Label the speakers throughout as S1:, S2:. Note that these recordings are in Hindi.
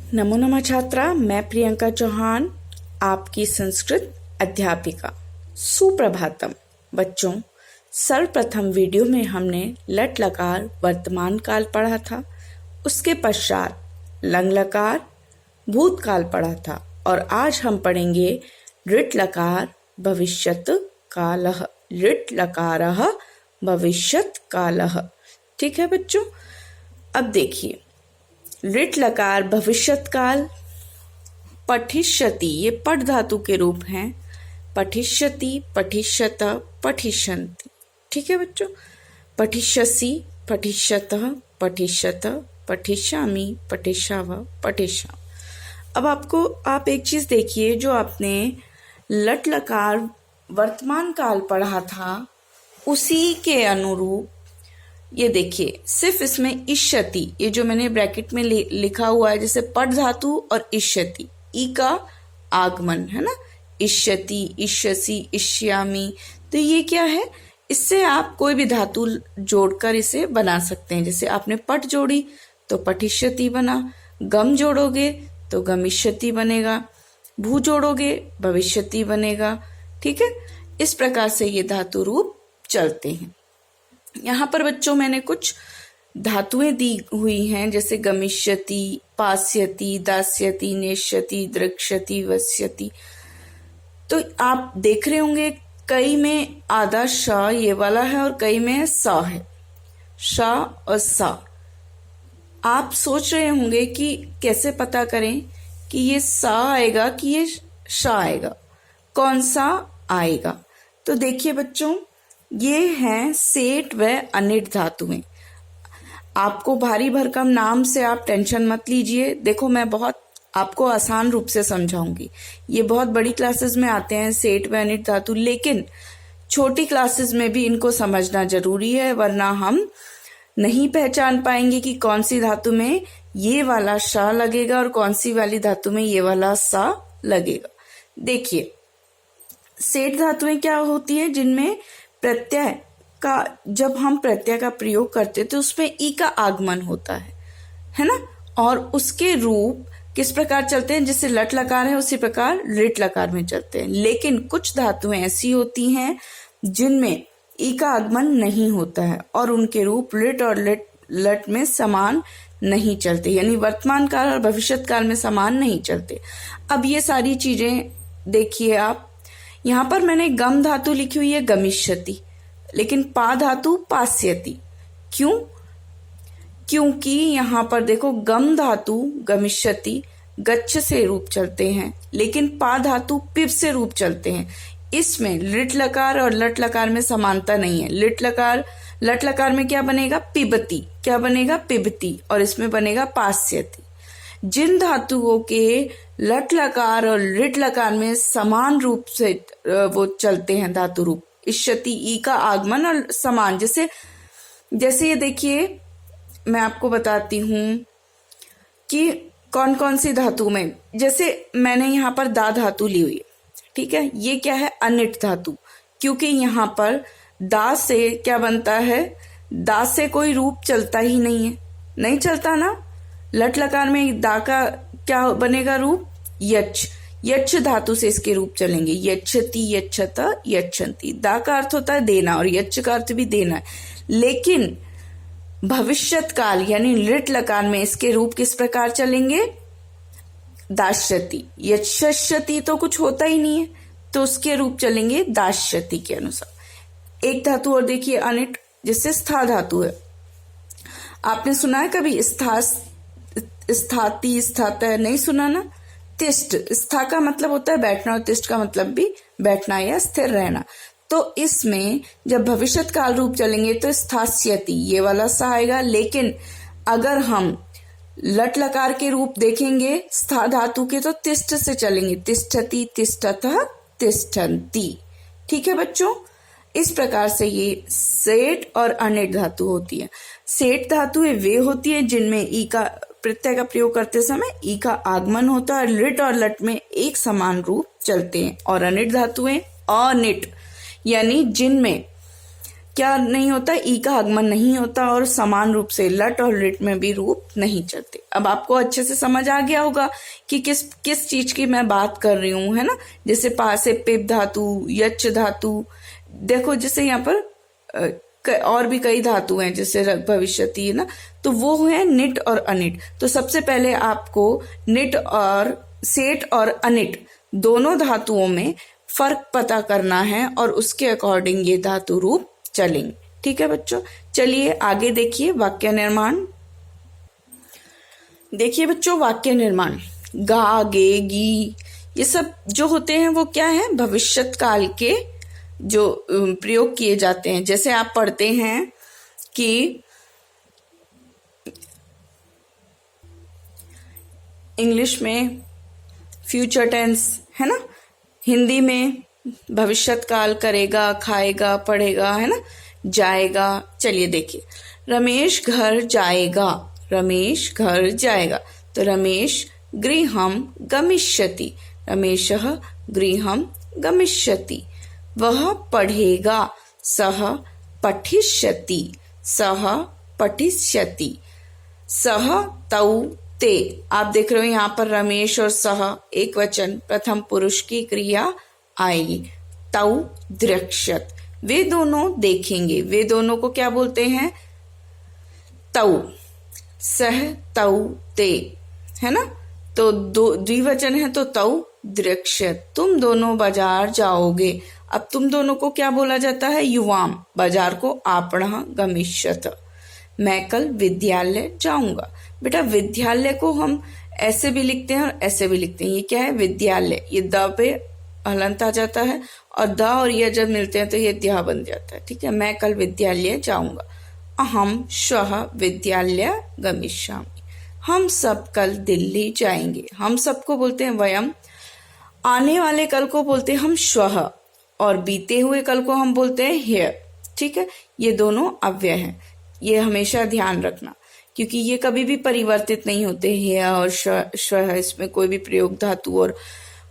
S1: नमो नमः छात्रा, मैं प्रियंका चौहान, आपकी संस्कृत अध्यापिका। सुप्रभातम बच्चों। सर्वप्रथम वीडियो में हमने लट लकार वर्तमान काल पढ़ा था, उसके पश्चात लंग लकार भूतकाल पढ़ा था और आज हम पढ़ेंगे ऋट लकार भविष्यत कालः। ऋट लकारः भविष्यत कालः। ठीक है बच्चों, अब देखिए ऋट लकार भविष्यत काल। पठिष्यति, ये पठ धातु के रूप हैं। पठिष्यति, पठिष्यत, पठिष्यन्ति। ठीक है बच्चों, पठिष्यसि, पठिष्यतः, पठिष्यत, पठिष्यामि, पठिष्यावः, पठिष्यामः। अब आप एक चीज देखिए, जो आपने लट लकार वर्तमान काल पढ़ा था उसी के अनुरूप ये देखिए, सिर्फ इसमें इष्यति, ये जो मैंने ब्रैकेट में लिखा हुआ है, जैसे पठ धातु और इष्यति, ई का आगमन है ना, इष्यति, इष्यसि, इष्यामि। तो ये क्या है, इससे आप कोई भी धातु जोड़कर इसे बना सकते हैं। जैसे आपने पठ जोड़ी तो पठिष्यति बना, गम जोड़ोगे तो गमिष्यति बनेगा, भू जोड़ोगे भविष्यति बनेगा। ठीक है, इस प्रकार से ये धातु रूप चलते हैं। यहाँ पर बच्चों मैंने कुछ धातुएं दी हुई हैं, जैसे गमिष्यति, पास्यति, दास्यति, नेष्यति, द्रक्ष्यति, वस्यति। तो आप देख रहे होंगे कई में आधा श ये वाला है और कई में सा है, श और सा। आप सोच रहे होंगे कि कैसे पता करें कि ये सा आएगा कि ये श आएगा, कौन सा आएगा। तो देखिए बच्चों, ये हैं सेठ व अनिट धातुएं। आपको भारी भरकम नाम से आप टेंशन मत लीजिए। देखो, मैं बहुत आपको आसान रूप से समझाऊंगी। ये बहुत बड़ी क्लासेस में आते हैं सेठ व अनिट धातु, लेकिन छोटी क्लासेस में भी इनको समझना जरूरी है, वरना हम नहीं पहचान पाएंगे कि कौन सी धातु में ये वाला श लगेगा और कौन सी वाली धातु में ये वाला सा लगेगा। देखिए, सेठ धातुएं क्या होती है, जिनमें प्रत्यय का, जब हम प्रत्यय का प्रयोग करते तो उसमें ई का आगमन होता है ना, और उसके रूप किस प्रकार चलते हैं, जैसे लट लकार है उसी प्रकार ऋट लकार में चलते हैं। लेकिन कुछ धातुएं ऐसी होती हैं जिनमें ई का आगमन नहीं होता है और उनके रूप ऋट और लट में समान नहीं चलते, यानी वर्तमान काल और भविष्यत काल में समान नहीं चलते। अब ये सारी चीजें देखिए आप, यहाँ पर मैंने गम धातु लिखी हुई है गमिष्यति, लेकिन पा धातु पास्यति। क्यों? क्योंकि यहाँ पर देखो, गम धातु गमिष्यति गच्छ से रूप चलते हैं, लेकिन पा धातु पिब से रूप चलते हैं। इसमें लिट लकार और लट लकार में समानता नहीं है। लट लकार में क्या बनेगा, पिबती, क्या बनेगा, पिबती, और इसमें बनेगा पास्यति। जिन धातुओं के लट लकार और ऋट लकार में समान रूप से वो चलते हैं धातु रूप, इष्यति, ई का आगमन और समान, जैसे ये देखिए, मैं आपको बताती हूं कि कौन कौन सी धातु में, जैसे मैंने यहाँ पर दा धातु ली हुई है। ठीक है, ये क्या है, अनिट धातु, क्योंकि यहाँ पर दा से क्या बनता है, दा से कोई रूप चलता ही नहीं है, नहीं चलता ना। लट लकार में दा का क्या बनेगा रूप, यच्छ, यच्छ धातु से इसके रूप चलेंगे, यच्छति, यच्छत, यच्छन्ति। दा का अर्थ होता है देना और यच्छ का अर्थ भी देना है। लेकिन भविष्यत काल यानी ऋट लकार में इसके रूप किस प्रकार चलेंगे, दास्यति। यच्छति तो कुछ होता ही नहीं है, तो उसके रूप चलेंगे दास्यति के अनुसार। एक धातु और देखिए अनिट, जिससे स्था धातु है। आपने सुना है कभी स्थाति, स्थात, नहीं सुना ना। तिष्ठ, स्था का मतलब होता है बैठना और तिष्ठ का मतलब भी बैठना या स्थिर रहना। तो इसमें जब भविष्यत काल रूप चलेंगे तो स्थास्यति, ये वाला सा आएगा। लेकिन अगर हम लट लकार के रूप देखेंगे स्था धातु के, तो तिष्ठ से चलेंगे, तिष्ठति, तिष्ठतः, तिष्ठन्ति। ठीक है बच्चों, इस प्रकार से ये सेठ और अनिट धातु होती है। सेठ धातु वे होती है जिनमें ई का प्रत्यय का प्रयोग करते समय ई का आगमन होता है, ऋट और लट में एक समान रूप चलते हैं। और अनिट धातुएं अनिट, यानी जिनमें क्या नहीं होता, ई का आगमन नहीं होता और समान रूप से लट और लिट में भी रूप नहीं चलते। अब आपको अच्छे से समझ आ गया होगा कि किस किस चीज की मैं बात कर रही हूँ, है ना। जैसे पा से पिप धातु, यच धातु, देखो जैसे यहाँ पर और भी कई धातु हैं, जैसे भविष्यति, है ना। तो वो है निट और अनिट। तो सबसे पहले आपको निट और सेट और अनिट दोनों धातुओं में फर्क पता करना है और उसके अकॉर्डिंग ये धातु रूप चलेंगे। ठीक है बच्चों, चलिए आगे देखिए वाक्य निर्माण। देखिए बच्चों, वाक्य निर्माण गा, गे, गी, ये सब जो होते हैं वो क्या है, भविष्यत काल के जो प्रयोग किए जाते हैं। जैसे आप पढ़ते हैं कि इंग्लिश में फ्यूचर टेंस, है ना, हिंदी में भविष्यत काल, करेगा, खाएगा, पढ़ेगा, है ना, जाएगा। चलिए देखिए, रमेश घर जाएगा, रमेश घर जाएगा, तो रमेश गृहं गमिष्यति, रमेशः गृहं गमिष्यति। वह पढ़ेगा, सः पठिष्यति, सः पठिष्यति। सः तौ ते, आप देख रहे हो यहाँ पर रमेश और सह एक वचन प्रथम पुरुष की क्रिया आएगी। तौ द्रक्ष्यत, वे दोनों देखेंगे, वे दोनों को क्या बोलते हैं, तौ। सह तौ ते, है ना, तो दो द्विवचन है तो तौ द्रक्ष्यत, तुम दोनों बाजार जाओगे। अब तुम दोनों को क्या बोला जाता है, युवाम, बाजार को आपणः गमिष्यत, मैं कल विद्यालय जाऊंगा। बेटा विद्यालय को हम ऐसे भी लिखते हैं और ऐसे भी लिखते हैं। ये क्या है, विद्यालय, ये द पे हलंत आ जाता है और द और ये जब मिलते हैं तो ये द्या बन जाता है। ठीक है, मैं कल विद्यालय जाऊंगा। अहम श्वः विद्यालय गमिष्यामि, हम सब कल दिल्ली जाएंगे। हम सबको बोलते हैं वयम, आने वाले कल को बोलते हैं हम श्वः, और बीते हुए कल को हम बोलते हैं ह्यः। ठीक है, ये दोनों अव्यय हैं, ये हमेशा ध्यान रखना, क्योंकि ये कभी भी परिवर्तित नहीं होते। ह्यः और श्वः, इसमें कोई भी प्रयोग धातु और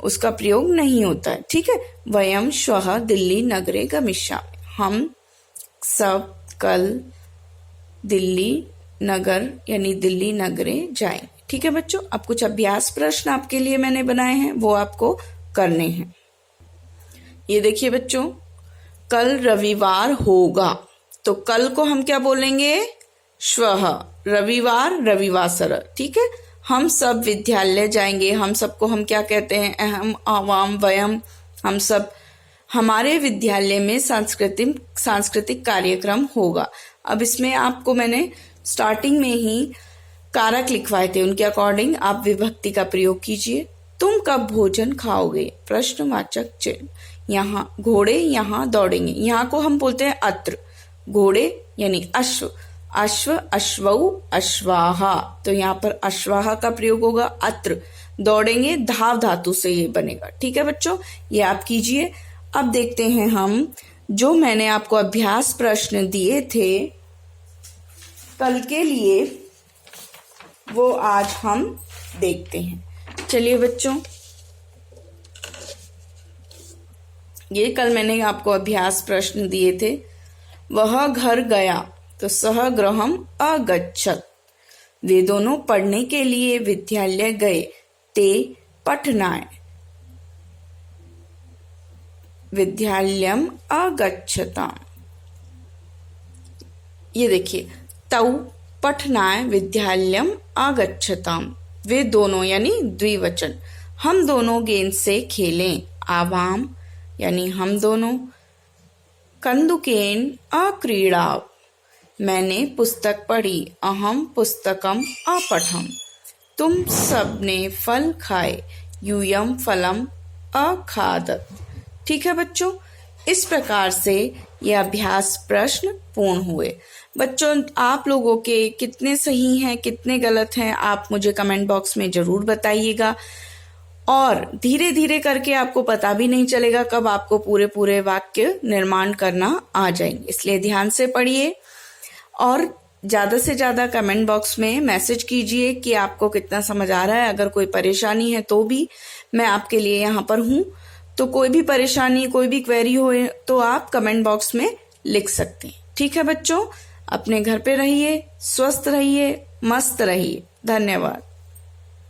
S1: उसका प्रयोग नहीं होता है। ठीक है, वयम श्वः दिल्ली नगरे गमिष्यामि, हम सब कल दिल्ली नगर यानी दिल्ली नगरे जाएंगे। ठीक है बच्चों, अब कुछ अभ्यास प्रश्न आपके लिए मैंने बनाए हैं, वो आपको करने हैं। ये देखिए बच्चों, कल रविवार होगा, तो कल को हम क्या बोलेंगे, श्वः, रविवार रविवासर। ठीक है, हम सब विद्यालय जाएंगे, हम सबको हम क्या कहते हैं, अहम, आवाम, वयम, हम सब, हमारे विद्यालय में सांस्कृतिक कार्यक्रम होगा। अब इसमें आपको मैंने स्टार्टिंग में ही कारक लिखवाए थे, उनके अकॉर्डिंग आप विभक्ति का प्रयोग कीजिए। तुम कब भोजन खाओगे, प्रश्नवाचक चिन्ह। यहाँ घोड़े यहाँ दौड़ेंगे, यहाँ को हम बोलते हैं अत्र, घोड़े यानी अश्व, अश्व अश्वौ अश्वाहा, तो यहाँ पर अश्वाहा का प्रयोग होगा। अत्र दौड़ेंगे, धाव धातु से ये बनेगा। ठीक है बच्चों, ये आप कीजिए। अब देखते हैं हम जो मैंने आपको अभ्यास प्रश्न दिए थे कल के लिए, वो आज हम देखते हैं। चलिए बच्चों, ये कल मैंने आपको अभ्यास प्रश्न दिए थे। वह घर गया, तो सह गृहम अगच्छत, वे दोनों पढ़ने के लिए विद्यालय गए। ते पठनाय विद्यालयम अगच्छताम। ये देखिए, तौ पठनाय विद्यालयम अगच्छताम, वे दोनों यानी द्विवचन, हम दोनों गेंद से खेलें। आवाम यानी हम दोनों। कंदुकेन अक्रीडाव, मैंने पुस्तक पढ़ी। अहम पुस्तकम अपठम, तुम सबने फल खाए। यूयम फलम अखादत। ठीक है बच्चों, इस प्रकार से ये अभ्यास प्रश्न पूर्ण हुए। बच्चों, आप लोगों के कितने सही हैं, कितने गलत हैं, आप मुझे कमेंट बॉक्स में जरूर बताइएगा। और धीरे धीरे करके आपको पता भी नहीं चलेगा कब आपको पूरे पूरे वाक्य निर्माण करना आ जाएंगे। इसलिए ध्यान से पढ़िए और ज्यादा से ज्यादा कमेंट बॉक्स में मैसेज कीजिए कि आपको कितना समझ आ रहा है। अगर कोई परेशानी है तो भी मैं आपके लिए यहाँ पर हूँ, तो कोई भी परेशानी, कोई भी क्वेरी हो तो आप कमेंट बॉक्स में लिख सकते हैं। ठीक है बच्चों, अपने घर पे रहिए, स्वस्थ रहिए, मस्त रहिए। धन्यवाद।